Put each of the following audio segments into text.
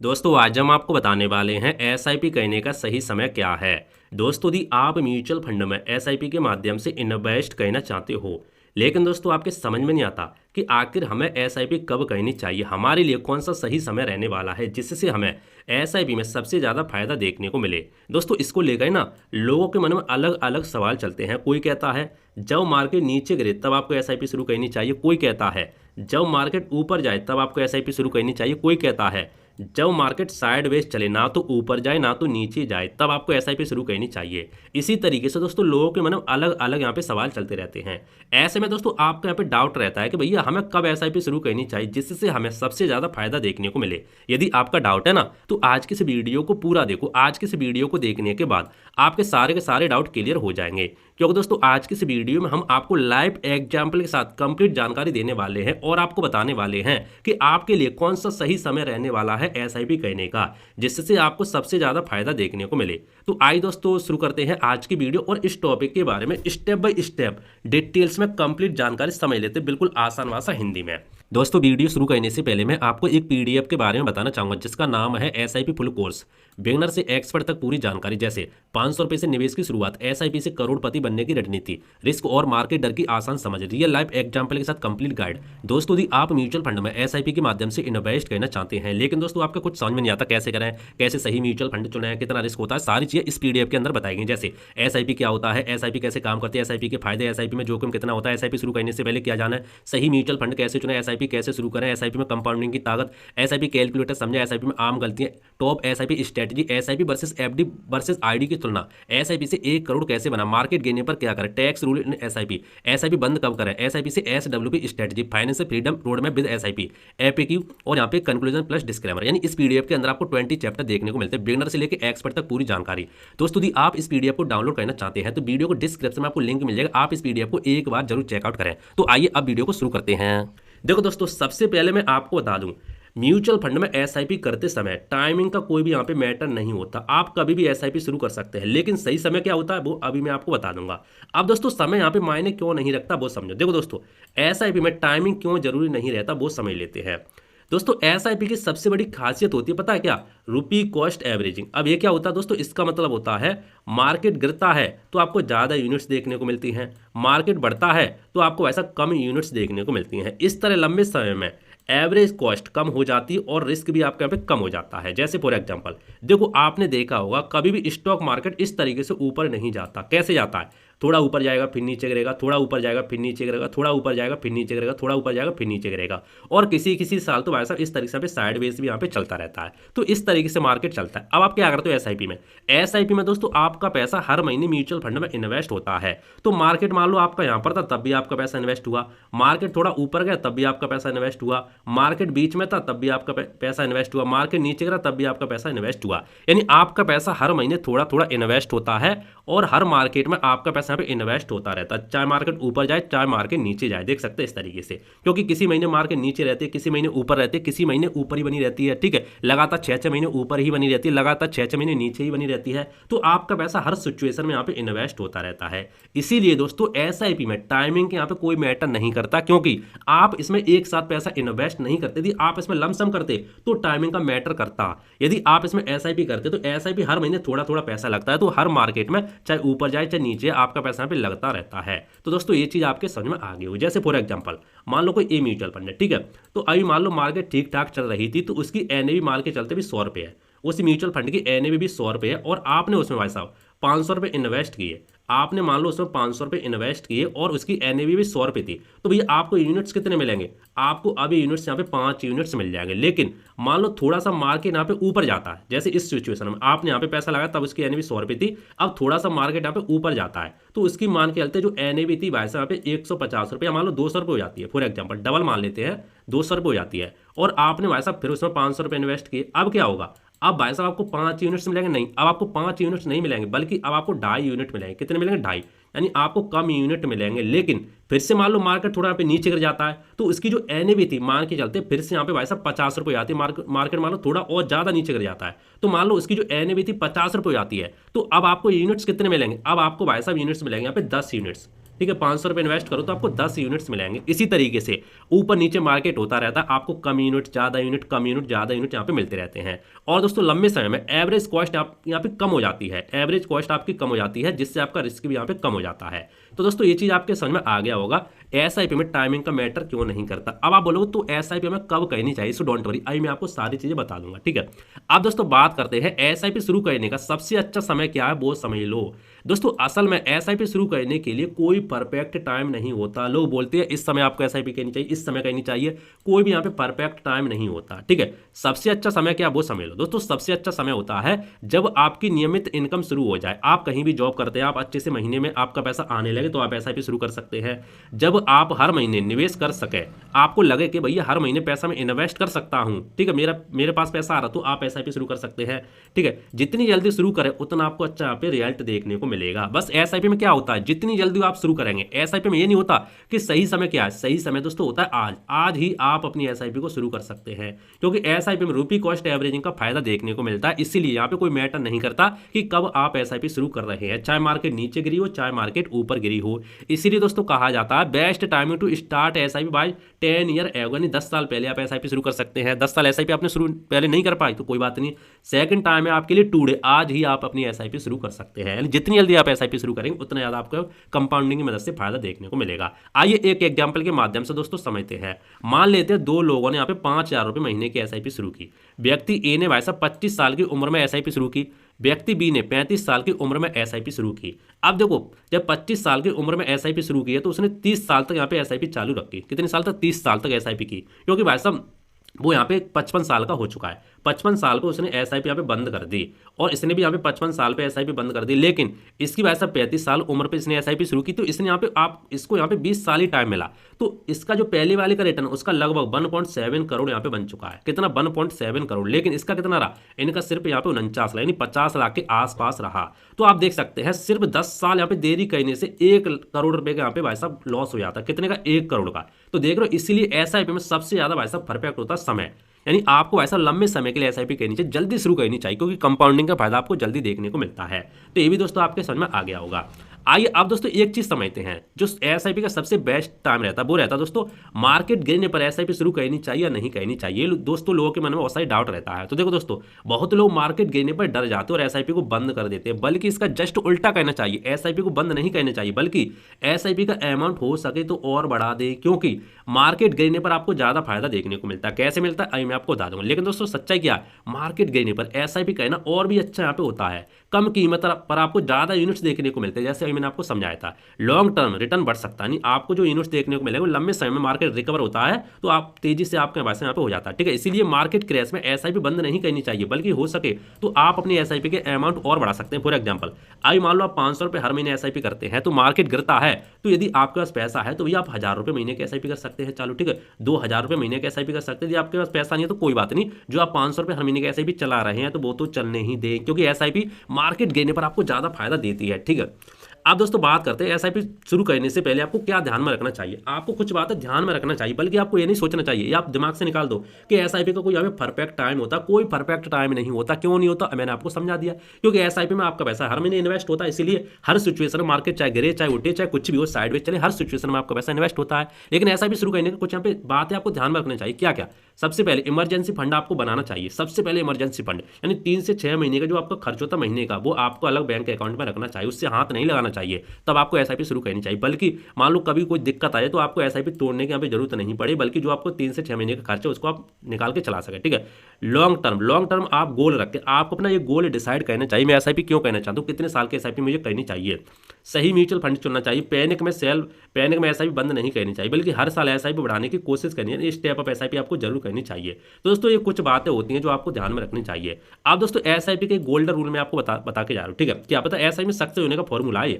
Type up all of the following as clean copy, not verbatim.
दोस्तों आज हम आपको बताने वाले हैं एसआईपी करने का सही समय क्या है। दोस्तों यदि आप म्यूचुअल फंड में एसआईपी के माध्यम से इन्वेस्ट करना चाहते हो, लेकिन दोस्तों आपके समझ में नहीं आता कि आखिर हमें एसआईपी कब करनी चाहिए, हमारे लिए कौन सा सही समय रहने वाला है जिससे हमें एसआईपी में सबसे ज़्यादा फायदा देखने को मिले। दोस्तों इसको लेकर ना लोगों के मन में अलग अलग सवाल चलते हैं। कोई कहता है जब मार्केट नीचे गिरे तब आपको एसआईपी शुरू करनी चाहिए, कोई कहता है जब मार्केट ऊपर जाए तब आपको एसआईपी शुरू करनी चाहिए, कोई कहता है जब मार्केट साइडवेज चले, ना तो ऊपर जाए ना तो नीचे जाए, तब आपको एसआईपी शुरू करनी चाहिए। इसी तरीके से दोस्तों लोगों के मन में अलग अलग यहाँ पे सवाल चलते रहते हैं। ऐसे में दोस्तों आपको यहाँ पे डाउट रहता है कि भैया हमें कब एसआईपी शुरू करनी चाहिए जिससे हमें सबसे ज़्यादा फायदा देखने को मिले। यदि आपका डाउट है ना तो आज की इस वीडियो को पूरा देखो। आज की इस वीडियो को देखने के बाद आपके सारे के सारे डाउट क्लियर हो जाएंगे, क्योंकि दोस्तों आज की इस वीडियो में हम आपको लाइव एग्जाम्पल के साथ कंप्लीट जानकारी देने वाले हैं और आपको बताने वाले हैं कि आपके लिए कौन सा सही समय रहने वाला है एसआईपी करने का जिससे आपको सबसे ज्यादा फायदा देखने को मिले। तो आइए दोस्तों शुरू करते हैं आज की वीडियो और इस टॉपिक के बारे में स्टेप बाय स्टेप डिटेल्स में कंप्लीट जानकारी समझ लेते हैं, बिल्कुल आसान भाषा हिंदी में। दोस्तों वीडियो शुरू करने से पहले मैं आपको एक पीडीएफ के बारे में बताना चाहूंगा जिसका नाम है एसआईपी फुल कोर्स, बिगनर से एक्सपर्ट तक पूरी जानकारी, जैसे 500 रुपए से निवेश की शुरुआत, एसआईपी से करोड़पति बनने की रणनीति, रिस्क और मार्केट डर की आसान समझ, रियल लाइफ एग्जाम्पल के साथ कंप्लीट गाइड। दोस्तों यदि आप म्यूचुअल फंड में एसआईपी के माध्यम से इन्वेस्ट करना चाहते हैं, लेकिन दोस्तों आपको कुछ समझ में नहीं आता कैसे करें, कैसे सही म्यूचुअल फंड चुने, कितना रिस्क होता है, सारी चीजें इस पीडीएफ के अंदर बताई गई। जैसे एसआईपी क्या होता है, एसआईपी कैसे काम करती है, एसआईपी के फायदे, एसआईपी में जोखिम कितना होता है, एसआईपी शुरू करने से पहले क्या जाना है, सही म्यूचुअल फंड कैसे चुने, एसआईपी कैसे शुरू करें, एसआईपी में कंपाउंडिंग की ताकत, एसआईपी कैलकुलेटर समझे, एसआईपी में आम गलतियां, top SIP strategy, SIP versus FD versus ID की तुलना, एसआईपी से 1 करोड़ कैसे बना, मार्केट गिरने पर क्या करें, tax rule in SIP, SIP बंद कब करें, एसआईपी से SWP strategy, financial freedom road map with SIP, एपीक्यू और यहाँ पे कंक्लूजन प्लस डिस्क्लेमर। यानी इस पीडीएफ के अंदर आपको 20 चैप्टर देखने को मिलते हैं, बिगिनर से लेकर एक्सपर्ट तक पूरी जानकारी। दोस्तों यदि आप इस पीडीएफ को डाउनलोड करना चाहते हैं तो वीडियो को डिस्क्रिप्शन में आपको लिंक मिल जाएगा, आप इस पीडीएफ को एक बार जरूर चेकआउट करें। तो आइए अब वीडियो को शुरू करते हैं। देखो दोस्तों सबसे पहले मैं आपको बता दूं, म्यूचुअल फंड में एसआईपी करते समय टाइमिंग का कोई भी यहाँ पे मैटर नहीं होता, आप कभी भी एसआईपी शुरू कर सकते हैं, लेकिन सही समय क्या होता है वो अभी मैं आपको बता दूंगा। अब दोस्तों समय यहाँ पे मायने क्यों नहीं रखता वो समझो। देखो दोस्तों एसआईपी में टाइमिंग क्यों जरूरी नहीं रहता वो समझ लेते हैं। दोस्तों एसआईपी की सबसे बड़ी खासियत होती है पता है क्या, रुपी कॉस्ट एवरेजिंग। अब ये क्या होता है दोस्तों, इसका मतलब होता है मार्केट गिरता है तो आपको ज़्यादा यूनिट्स देखने को मिलती हैं, मार्केट बढ़ता है तो आपको वैसा कम यूनिट्स देखने को मिलती हैं। इस तरह लंबे समय में एवरेज कॉस्ट कम हो जाती है और रिस्क भी आपके यहाँ पे कम हो जाता है। जैसे फॉर एग्जांपल देखो आपने देखा होगा कभी भी स्टॉक मार्केट इस तरीके से ऊपर नहीं जाता। कैसे जाता है, थोड़ा ऊपर जाएगा फिर नीचे गिरेगा, थोड़ा ऊपर जाएगा फिर नीचे गिरेगा, थोड़ा ऊपर जाएगा फिर नीचे गिरेगा, थोड़ा ऊपर जाएगा फिर नीचे गिरेगा। और किसी किसी साल तो वैसा इस तरीके से साइडवेज भी यहाँ पे चलता रहता है। तो इस तरीके से मार्केट चलता है। अब आप क्या करते हो एसआईपी में, एसआईपी में दोस्तों आपका पैसा हर महीने म्यूचुअल फंड में इन्वेस्ट होता है। तो मार्केट मान लो आपका यहाँ पर था तब भी आपका पैसा इन्वेस्ट हुआ, मार्केट थोड़ा ऊपर गया तब भी आपका पैसा इन्वेस्ट हुआ, मार्केट बीच में था तब भी आपका पैसा इन्वेस्ट हुआ, मार्केट नीचे गिरा तब भी आपका पैसा इन्वेस्ट हुआ। यानी आपका पैसा हर महीने थोड़ा थोड़ा इन्वेस्ट होता है और हर मार्केट में आपका पैसा यहाँ पे इन्वेस्ट होता रहता है, चाहे मार्केट ऊपर जाए चाहे मार्केट नीचे जाए। देख सकते हैं इस तरीके से, क्योंकि किसी महीने मार्केट नीचे रहती है, किसी महीने ऊपर रहती है, किसी महीने ऊपर ही बनी रहती है। ठीक है, लगातार 6 महीने ऊपर ही बनी रहती है, लगातार 6 महीने नीचे ही बनी रहती है। तो आपका पैसा हर सिचुएशन में यहाँ पे इन्वेस्ट होता रहता है। इसीलिए दोस्तों एसआईपी में टाइमिंग के यहाँ पे कोई मैटर नहीं करता, क्योंकि आप इसमें एक साथ पैसा इन्वेस्ट नहीं करते। यदि आप इसमें लमसम करते तो टाइमिंग का मैटर करता। यदि आप इसमें एसआईपी करते तो एसआईपी हर महीने थोड़ा थोड़ा पैसा लगता है, तो हर मार्केट में चाहे ऊपर जाए चाहे नीचे आपका पैसा यहाँ पे लगता रहता है। तो दोस्तों ये चीज आपके समझ में आ गई होगी। जैसे फॉर एग्जांपल मान लो कोई ए म्यूचुअल फंड है, ठीक है, तो अभी मान लो मार्केट ठीक ठाक चल रही थी तो उसकी एनएवी मान के चलते भी 100 रुपये है, उस म्यूचुअल फंड की एनएवी भी 100 रुपये है और आपने उसमें भाई साहब 500 रुपये इन्वेस्ट किए। आपने मान लो उसमें 500 रुपये इन्वेस्ट किए और उसकी एनएवी भी 100 रुपये थी, तो भैया आपको यूनिट्स कितने मिलेंगे, आपको अभी यूनिट्स यहाँ पे 5 यूनिट्स मिल जाएंगे। लेकिन मान लो थोड़ा सा मार्केट यहाँ पे ऊपर जाता है, जैसे इस सिचुएशन में आपने यहाँ पे पैसा लगाया तब उसकी एनएवी 100 रुपये थी, अब थोड़ा सा मार्केट यहाँ पे ऊपर जाता है तो उसकी मान के चलते जो एनएवी थी भाई साहब यहाँ पे 150 रुपये, मान लो 200 रुपये हो जाती है। फॉर एग्जाम्पल डबल मान लेते हैं, 200 रुपये हो जाती है और आपने भाई साहब फिर उसमें 500 रुपये इन्वेस्ट किए। अब क्या होगा, अब भाई साहब आपको 5 यूनिट्स मिलेंगे, नहीं अब आपको 5 यूनिट्स नहीं मिलेंगे बल्कि अब आपको 2.5 यूनिट मिलेंगे। कितने मिलेंगे, 2.5, यानी आपको कम यूनिट मिलेंगे। लेकिन फिर से मान लो मार्केट थोड़ा यहाँ पे नीचे गिर जाता है तो उसकी जो एनएवी थी मान के चलते फिर से यहाँ पे भाई साहब 50 रुपये आती है। मार्केट मान लो थोड़ा और ज़्यादा नीचे गिर जाता है तो मान लो उसकी जो एनएवी थी 50 रुपये आती है, तो अब आपको यूनिट्स कितने मिलेंगे, अब आपको भाई साहब यूनिट्स मिलेंगे यहाँ पे 10 यूनिट्स। ठीक है, 500 रुपये इन्वेस्ट करो तो आपको 10 यूनिट्स मिलेंगे। इसी तरीके से ऊपर नीचे मार्केट होता रहता है, आपको कम यूनिट, ज़्यादा यूनिट, कम यूनिट, ज़्यादा यूनिट यहाँ पे मिलते रहते हैं। और दोस्तों लंबे समय में एवरेज कॉस्ट आप यहाँ पे कम हो जाती है, एवरेज कॉस्ट आपकी कम हो जाती है, जिससे आपका रिस्क भी यहाँ पे कम हो जाता है। तो दोस्तों ये चीज़ आपके समझ में आ गया होगा एसआईपी में टाइमिंग का मैटर क्यों नहीं करता। अब आप बोलोगे तो एसआईपी में कब करनी चाहिए, सो डोंट वरी, आई मैं आपको सारी चीज़ें बता दूंगा। ठीक है, अब दोस्तों बात करते हैं एसआईपी शुरू करने का सबसे अच्छा समय क्या है, वो समझ लो। दोस्तों असल में एसआईपी शुरू करने के लिए कोई परफेक्ट टाइम नहीं होता। लोग बोलते हैं इस समय आपको एसआईपी करनी चाहिए, इस समय करनी चाहिए, कोई भी यहाँ पे परफेक्ट टाइम नहीं होता। ठीक है, सबसे अच्छा समय क्या, वो समझ लो। दोस्तों सबसे अच्छा समय होता है जब आपकी नियमित इनकम शुरू हो जाए। आप कहीं भी जॉब करते हैं, आप अच्छे से महीने में आपका पैसा आने लगे तो आप एसआईपी शुरू कर सकते हैं। जब आप हर महीने निवेश कर सके, आपको लगे कि भैया हर महीने पैसा मैं इन्वेस्ट कर सकता हूं, ठीक है, मेरे पास पैसा आ रहा, तो आप एसआईपी शुरू कर सकते हैं। ठीक है, जितनी जल्दी शुरू करें उतना आपको अच्छा यहाँ पे रिजल्ट देखने को मिलेगा। बस एसआईपी में क्या होता है, जितनी जल्दी आप शुरू करेंगे, एसआईपी में ये नहीं होता कि सही समय क्या है, सही समय दोस्तों होता है आज। आज ही आप अपनी एसआईपी को शुरू कर सकते हैं, क्योंकि एसआईपी में रुपी कॉस्ट एवरेजिंग का फायदा देखने को मिलता है। इसीलिए यहाँ पे कोई मैटर नहीं करता कि कब आप एसआईपी शुरू कर रहे हैं, चाहे मार्केट नीचे गिरी हो, चाहे मार्केट ऊपर गिरी हो। इसीलिए दोस्तों कहा जाता है best timing to start SIP buy 10 year ago, यानी 10 साल पहले आप एसआईपी शुरू कर सकते हैं। 10 साल एसआईपी आपने शुरू पहले नहीं कर पाई तो कोई बात नहीं, सेकंड टाइम है आपके लिए टुडे, आज ही आप अपनी एसआईपी शुरू कर सकते हैं। यानी जितनी जल्दी आप एसआईपी शुरू करेंगे उतना ज़्यादा आपको कंपाउंडिंग की मदद से फायदा देखने को मिलेगा। आइए एक एग्जाम्पल के माध्यम से दोस्तों समझते हैं। मान लेते हैं दो लोगों ने यहाँ पे 5,000 रुपये महीने की एसआईपी शुरू की। व्यक्ति ए ने भाई साहब 25 साल की उम्र में एसआईपी शुरू की, व्यक्ति बी ने 35 साल की उम्र में एसआईपी शुरू की। अब देखो जब 25 साल की उम्र में एसआईपी शुरू की है तो उसने 30 साल तक यहाँ पे एसआईपी चालू रखी। कितने साल तक, 30 साल तक एसआईपी की, क्योंकि भाई साहब वो यहाँ पे 55 साल का हो चुका है। 55 साल को उसने एसआईपी यहाँ पे बंद कर दी, और इसने भी यहाँ पे 55 साल पे एसआईपी बंद कर दी। लेकिन इसकी वजह से 35 साल उम्र पे इसने एसआईपी शुरू की, तो इसने यहाँ पे आप इसको यहाँ पे 20 साल ही टाइम मिला, तो इसका जो पहले वाले का रिटर्न उसका लगभग 1.7 करोड़ यहाँ पे बन चुका है। कितना, 1.7 करोड़। लेकिन इसका कितना रहा, इनका सिर्फ यहाँ पे 49 लाख यानी 50 लाख के आसपास रहा। तो आप देख सकते हैं सिर्फ 10 साल यहाँ पे देरी करने से 1 करोड़ रुपए का यहाँ पे भाई साहब लॉस हो जाता है। कितने का, 1 करोड़ का। तो देख रहे हो, इसीलिए एसआईपी में सबसे ज्यादा भाई साहब परफेक्ट होता है समय। यानी आपको ऐसा लंबे समय के लिए एसआईपी करनी चाहिए, जल्दी शुरू करनी चाहिए, क्योंकि कंपाउंडिंग का फायदा आपको जल्दी देखने को मिलता है। तो ये भी दोस्तों आपके समझ में आ गया होगा। आइए अब दोस्तों एक चीज समझते हैं, जो एसआईपी का सबसे बेस्ट टाइम रहता है वो रहता है दोस्तों मार्केट गिरने पर एसआईपी शुरू करनी चाहिए या नहीं करनी चाहिए। दोस्तों लोगों के मन में बहुत सारी डाउट रहता है। तो देखो दोस्तों, बहुत लोग मार्केट गिरने पर डर जाते हैं और एसआईपी को बंद कर देते हैं, बल्कि इसका जस्ट उल्टा करना चाहिए। एसआईपी को बंद नहीं करना चाहिए, बल्कि एसआईपी का अमाउंट हो सके तो और बढ़ा दे, क्योंकि मार्केट गिरने पर आपको ज्यादा फायदा देखने को मिलता है। कैसे मिलता है मैं आपको बता दूंगा। लेकिन दोस्तों सच्चाई क्या, मार्केट गिरने पर एसआईपी करना और भी अच्छा यहाँ पे होता है। कम कीमत पर आपको ज्यादा यूनिट्स देखने को मिलते हैं, जैसे मैंने आपको समझाया था। लॉन्ग टर्म रिटर्न बढ़ सकता है, नहीं आपको जो यूनिट्स देखने को मिलेगा लंबे समय में मार्केट रिकवर होता है, तो आप तेजी से आपके पैसे यहाँ पे हो जाता है। ठीक है, इसीलिए मार्केट क्रैश में एसआईपी बंद नहीं करनी चाहिए, बल्कि हो सके तो आप अपनी एसआईपी के अमाउंट और बढ़ा सकते हैं। फॉर एग्जाम्पल, आई मान लो आप 500 रुपये हर महीने एसआईपी करते हैं, तो मार्केट गिरता है, तो यदि आपके पास पैसा है तो भैया आप 1,000 रुपये महीने के एसआईपी कर सकते हैं। चालू, ठीक है, 2,000 रुपये महीने के एसआईपी कर सकते हैं। यदि आपके पास पैसा नहीं है तो कोई बात नहीं, जो आप 500 रुपये हर महीने के एसआईपी चला रहे हैं तो वो तो चलने ही दें, क्योंकि एसआईपी मार्केट गिरने पर आपको ज्यादा फायदा देती है। ठीक है, अब दोस्तों बात करते हैं एसआईपी शुरू करने से पहले आपको क्या ध्यान में रखना चाहिए। आपको कुछ बातें ध्यान में रखना चाहिए, बल्कि आपको ये नहीं सोचना चाहिए, आप दिमाग से निकाल दो कि एसआईपी का कोई यहाँ पे परफेक्ट टाइम होता। कोई परफेक्ट टाइम नहीं होता। क्यों नहीं होता, मैंने आपको समझा दिया, क्योंकि एसआईपी में आपका पैसा हर महीने इन्वेस्ट होता है। इसलिए हर सिचुएशन में, मार्केट चाहे गिरे चाहे उठे चाहे कुछ भी हो, साइडवेज चले, हर सिचुएशन में आपका पैसा इन्वेस्ट होता है। लेकिन एसआईपी शुरू करने के कुछ यहाँ पे बातें आपको ध्यान में रखना चाहिए। क्या क्या, सबसे पहले इमरजेंसी फंड आपको बनाना चाहिए। सबसे पहले इमरजेंसी फंड, यानी 3 से 6 महीने का जो आपका खर्च होता है महीने का, वो आपको अलग बैंक अकाउंट में रखना चाहिए, उससे हाथ नहीं लगाना चाहिए। तब आपको एसआईपी शुरू करनी चाहिए। बल्कि मान लो कभी कोई दिक्कत आए तो आपको एसआईपी तोड़ने की यहाँ पे जरूरत नहीं पड़े, बल्कि जो आपको 3 से 6 महीने का खर्च है उसको आप निकाल के चला सके। ठीक है, लॉन्ग टर्म आप गोल रख के आपको अपना ये गोल डिसाइड करना चाहिए। मैं एसआईपी क्यों करना चाहता हूँ, कितने साल की एसआईपी मुझे करनी चाहिए। सही म्यूचुअल फंड चुनना चाहिए। पैनिक में एसआईपी बंद नहीं करनी चाहिए, बल्कि हर साल एसआईपी बढ़ाने की कोशिश करनी है। इस टाइप ऑफ एसआईपी आपको जरूर करनी चाहिए। तो दोस्तों ये कुछ बातें होती हैं जो आपको ध्यान में रखनी चाहिए। आप दोस्तों एसआईपी के गोल्डन रूल में आपको बता के जा रहा हूँ। ठीक है, क्या पता एसआईपी में सक्सेस होने का फॉर्मूला है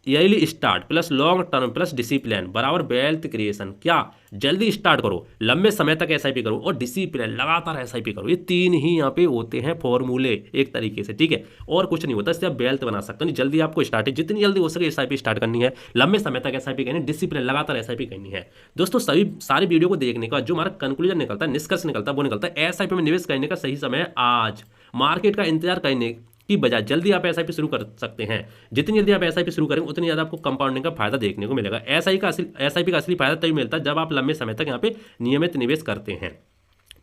yearly start plus long term plus discipline बराबर वेल्थ क्रिएशन। क्या, जल्दी स्टार्ट करो, लंबे समय तक एसआईपी करो, और डिसिप्लिन लगातार एसआईपी करो। ये 3 ही यहाँ पे होते हैं फॉर्मूले एक तरीके से। ठीक है, और कुछ नहीं होता, इससे आप वेल्थ बना सकते हो। जल्दी आपको स्टार्ट है, जितनी जल्दी हो सके एसआईपी स्टार्ट करनी है, लंबे समय तक एसआईपी करनी है, डिसिप्लिन लगातार एसआईपी करनी है। दोस्तों सभी सारी वीडियो को देखने का जो हमारा कंक्लूजन निकलता है, निष्कर्ष निकलता है, वो निकलता है एसआईपी में निवेश करने का सही समय आज। मार्केट का इंतजार करने की बजाय जल्दी आप एसआईपी शुरू कर सकते हैं। जितनी जल्दी आप एसआईपी शुरू करेंगे उतनी ज़्यादा आपको कंपाउंडिंग का फायदा देखने को मिलेगा। एसआईपी का असली फायदा तभी मिलता है जब आप लंबे समय तक यहाँ पे नियमित निवेश करते हैं।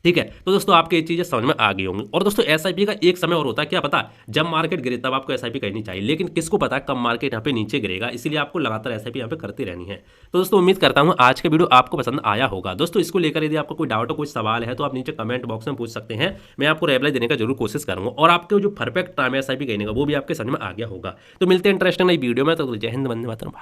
ठीक है, तो दोस्तों आपको ये चीज़ें समझ में आ गई होंगी। और दोस्तों एसआईपी का एक समय और होता है, क्या पता, जब मार्केट गिरे तब आपको एसआईपी करनी चाहिए, लेकिन किसको पता है कब मार्केट यहाँ पे नीचे गिरेगा, इसीलिए आपको लगातार एसआईपी यहाँ पे करती रहनी है। तो दोस्तों उम्मीद करता हूँ आज का वीडियो आपको पसंद आया होगा। दोस्तों इसको लेकर यदि आपको कोई डाउट हो, कोई सवाल है, तो आप नीचे कमेंट बॉक्स में पूछ सकते हैं, मैं आपको रिप्लाई देने का जरूर कोशिश करूँगा। और आपके जो परफेक्ट टाइम है एसआईपी करने का वो भी आपके समझ में आ गया होगा। तो मिलते हैं इंटरेस्टिंग नई वीडियो में, तो जय हिंद, वंदे मातरम।